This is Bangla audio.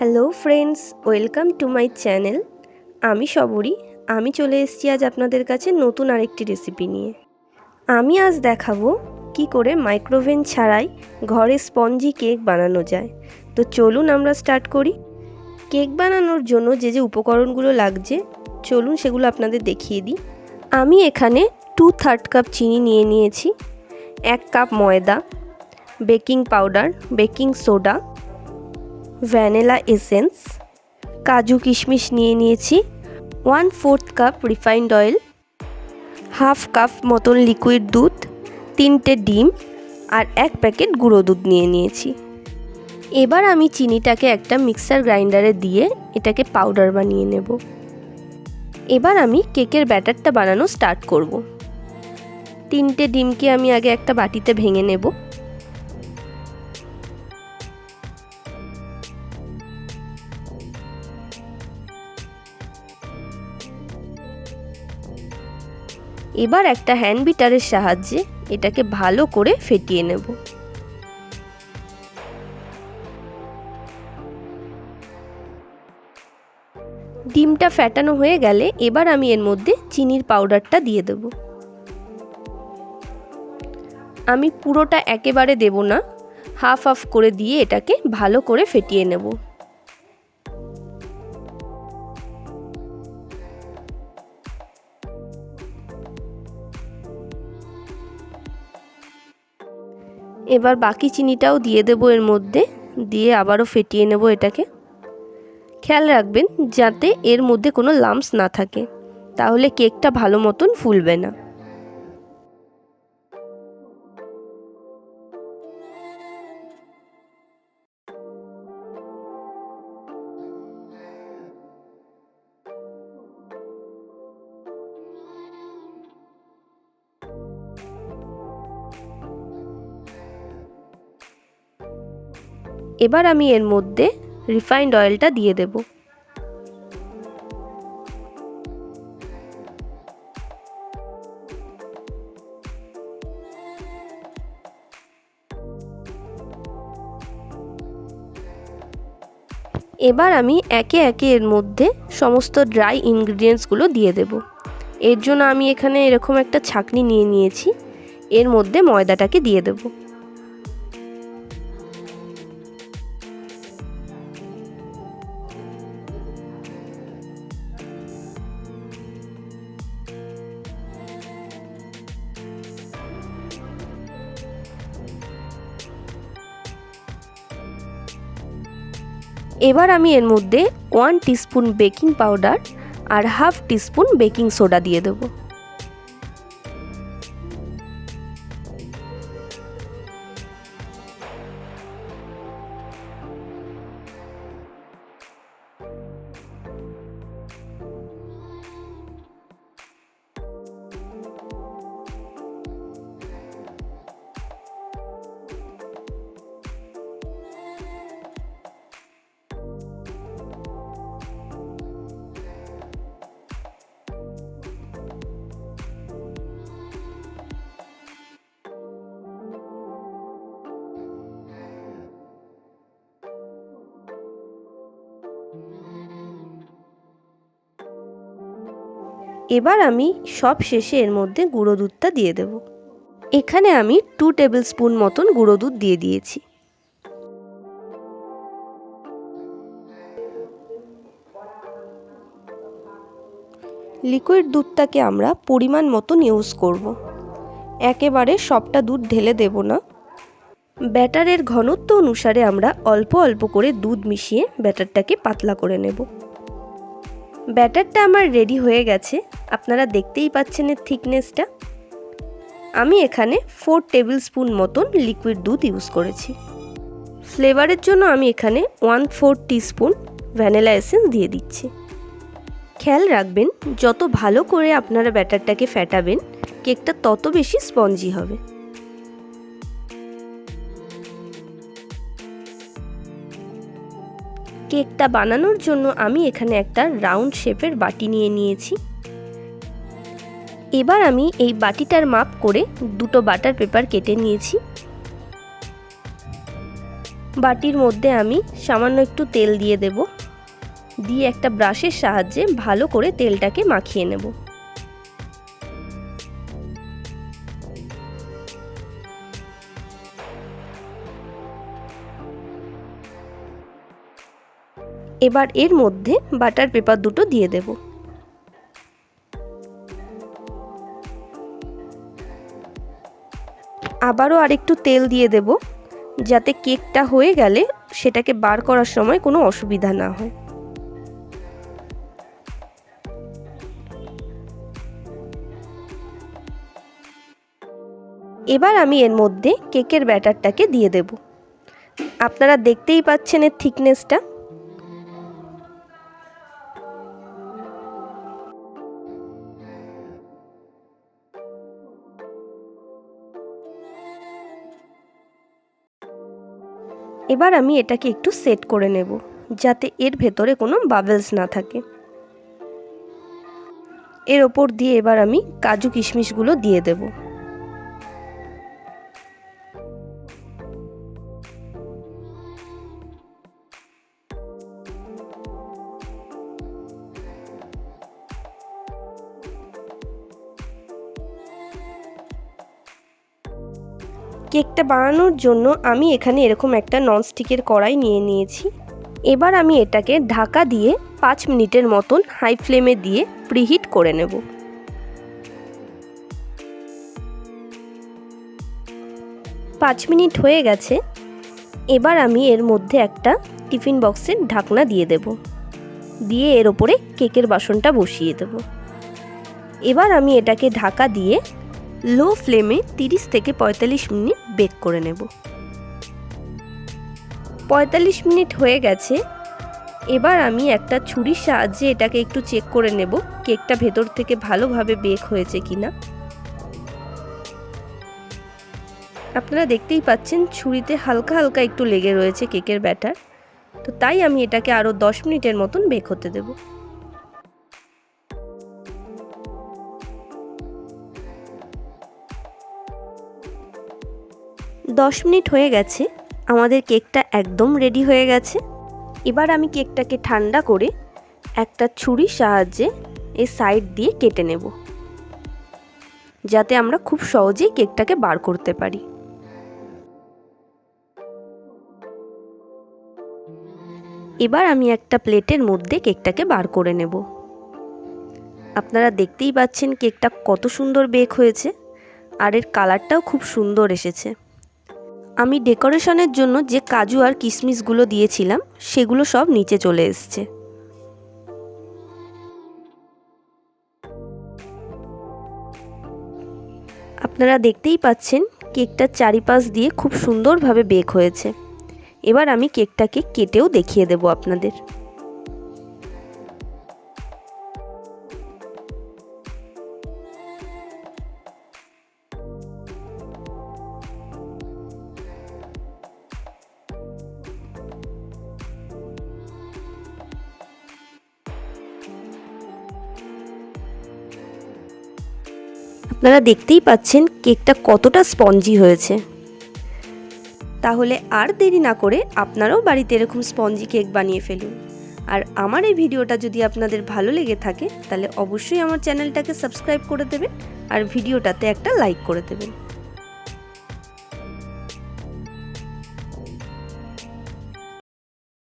Hello friends, welcome to my channel. আমি সবরি। আমি চলে এসেছি আজ আপনাদের কাছে নতুন আরেকটি রেসিপি নিয়ে। আমি আজ দেখাবো কি করে মাইক্রোওভেন ছাড়াই ঘরে স্পঞ্জি কেক বানানো যায়। তো চলুন আমরা স্টার্ট করি। কেক বানানোর জন্য যে যে উপকরণগুলো লাগছে চলুন সেগুলো আপনাদের দেখিয়ে দিই। আমি এখানে 2/3 কাপ চিনি নিয়ে নিয়েছি, 1 কাপ ময়দা, baking powder, baking soda, vanilla essence, কাজু কিশমিশ নিয়ে নিয়েছি, 1/4 কাপ রিফাইন্ড অয়েল, 1/2 কাপ মতন লিকুইড দুধ, 3টে ডিম আর 1 প্যাকেট গুঁড়ো দুধ নিয়ে নিয়েছি। এবার আমি চিনিটাকে একটা মিক্সার গ্রাইন্ডারে দিয়ে এটাকে পাউডার বানিয়ে নেব। এবার আমি কেকের ব্যাটারটা বানানো স্টার্ট করব। 3টে ডিমকে আমি আগে একটা বাটিতে ভেঙে নেব। এবার একটা হ্যান্ড বিটারের সাহায্যে এটাকে ভালো করে ফেটিয়ে নেব। ডিমটা ফেটানো হয়ে গেলে এবার আমি এর মধ্যে চিনির পাউডারটা দিয়ে দেব। আমি পুরোটা একেবারে দেব না, হাফ হাফ করে দিয়ে এটাকে ভালো করে ফেটিয়ে নেব। এবার বাকি চিনিটাও দিয়ে দেব এর মধ্যে, দিয়ে আবারও ফেটিয়ে নেব এটাকে। খেয়াল রাখবেন যাতে এর মধ্যে কোনো লাম্পস না থাকে, তাহলে কেকটা ভালো মতন ফুলবে না। এবার আমি এর মধ্যে রিফাইন্ড অয়েলটা দিয়ে দেব। এবার আমি একে একে এর মধ্যে সমস্ত ড্রাই ইনগ্রিডিয়েন্টসগুলো দিয়ে দেব। এর জন্য আমি এখানে এরকম একটা ছাঁকনি নিয়ে নিয়েছি, এর মধ্যে ময়দাটাকে দিয়ে দেব। এবার আমি এর মধ্যে 1 টিস্পুন বেকিং পাউডার আর 1/2 টিস্পুন বেকিং সোডা দিয়ে দেব। এবার আমি সব শেষে এর মধ্যে গুঁড়ো দুধটা দিয়ে দেব। এখানে আমি 2 টেবিল স্পুন মতন গুঁড়ো দুধ দিয়ে দিয়েছি। লিকুইড দুধটাকে আমরা পরিমাণ মতন ইউজ করব, একেবারে সবটা দুধ ঢেলে দেব না। ব্যাটারের ঘনত্ব অনুসারে আমরা অল্প অল্প করে দুধ মিশিয়ে ব্যাটারটাকে পাতলা করে নেব। ব্যাটারটা আমার রেডি হয়ে গেছে, আপনারা দেখতেই পাচ্ছেন এর থিকনেসটা। আমি এখানে 4 টেবিল স্পুন মতন লিকুইড দুধ ইউজ করেছি। ফ্লেভারের জন্য আমি এখানে 1/4 টিস্পুন ভ্যানিলা এসেন্স দিয়ে দিচ্ছি। খেয়াল রাখবেন যত ভালো করে আপনারা ব্যাটারটাকে ফেটাবেন কেকটা তত বেশি স্পঞ্জি হবে। কেকটা বানানোর জন্য আমি এখানে একটা রাউন্ড শেপের বাটি নিয়ে নিয়েছি। এবার আমি এই বাটিটার মাপ করে দুটো বাটার পেপার কেটে নিয়েছি। বাটির মধ্যে আমি সামান্য একটু তেল দিয়ে দেব, দিয়ে একটা ব্রাশের সাহায্যে ভালো করে তেলটাকে মাখিয়ে নেব। এবার এর মধ্যে বাটার পেপার দুটো দিয়ে দেব। আবারও আরেকটু তেল দিয়ে দেব, যাতে কেকটা হয়ে গেলে সেটাকে বার করার সময় কোনো অসুবিধা না হয়। এবার আমি এর মধ্যে কেকের ব্যাটারটাকে দিয়ে দেব। আপনারা দেখতেই পাচ্ছেন এর থিকনেসটা। এবার আমি এটাকে একটু সেট করে নেব, যাতে এর ভেতরে কোনো বাবলস না থাকে। এর ওপর দিয়ে এবার আমি কাজু কিশমিশগুলো দিয়ে দেব। কেকটা বানানোর জন্য আমি এখানে এরকম একটা ননস্টিকের কড়াই নিয়ে নিয়েছি। এবার আমি এটাকে ঢাকা দিয়ে 5 মিনিটের মতন হাই ফ্লেমে দিয়ে প্রিহিট করে নেব। পাঁচ মিনিট হয়ে গেছে। এবার আমি এর মধ্যে একটা টিফিন বক্সের ঢাকনা দিয়ে দেব, দিয়ে এর ওপরে কেকের বাসনটা বসিয়ে দেব। এবার আমি এটাকে ঢাকা দিয়ে লো ফ্লেমে 30 থেকে 45 মিনিট বেক করে নেব। 45 মিনিট হয়ে গেছে। এবার আমি একটা ছুরির সাহায্যে এটাকে একটু চেক করে নেব কেকটা ভেতর থেকে ভালোভাবে বেক হয়েছে কিনা। আপনারা দেখতেই পাচ্ছেন ছুরিতে হালকা হালকা একটু লেগে রয়েছে কেকের ব্যাটার, তো তাই আমি এটাকে আরও 10 মিনিটের মতন বেক হতে দেব। 10 মিনিট হয়ে গেছে, আমাদের কেকটা একদম রেডি হয়ে গেছে। এবার আমি কেকটাকে ঠান্ডা করে একটা ছুরির সাহায্যে এই সাইড দিয়ে কেটে নেব, যাতে আমরা খুব সহজেই কেকটাকে বার করতে পারি। এবার আমি একটা প্লেটের মধ্যে কেকটাকে বার করে নেব। আপনারা দেখতেই পাচ্ছেন কেকটা কত সুন্দর বেক হয়েছে, আর এর কালারটাও খুব সুন্দর এসেছে। আমি ডেকোরেশনের জন্য যে কাজু আর কিশমিশগুলো দিয়েছিলাম সেগুলো সব নিচে চলে এসেছে। আপনারা দেখতেই পাচ্ছেন কেকটার চারিপাশ দিয়ে খুব সুন্দরভাবে বেক হয়েছে। এবার আমি কেকটাকে কেটেও দেখিয়ে দেব আপনাদের। আপনারা দেখতেই পাচ্ছেন কেকটা কতটা স্পঞ্জি হয়েছে। তাহলে আর দেরি না করে আপনারাও বাড়িতে এরকম স্পঞ্জি কেক বানিয়ে ফেলুন। আর আমার এই ভিডিওটা যদি আপনাদের ভালো লেগে থাকে তাহলে অবশ্যই আমার চ্যানেলটাকে সাবস্ক্রাইব করে দেবেন আর ভিডিওটাতে একটা লাইক করে দেবেন।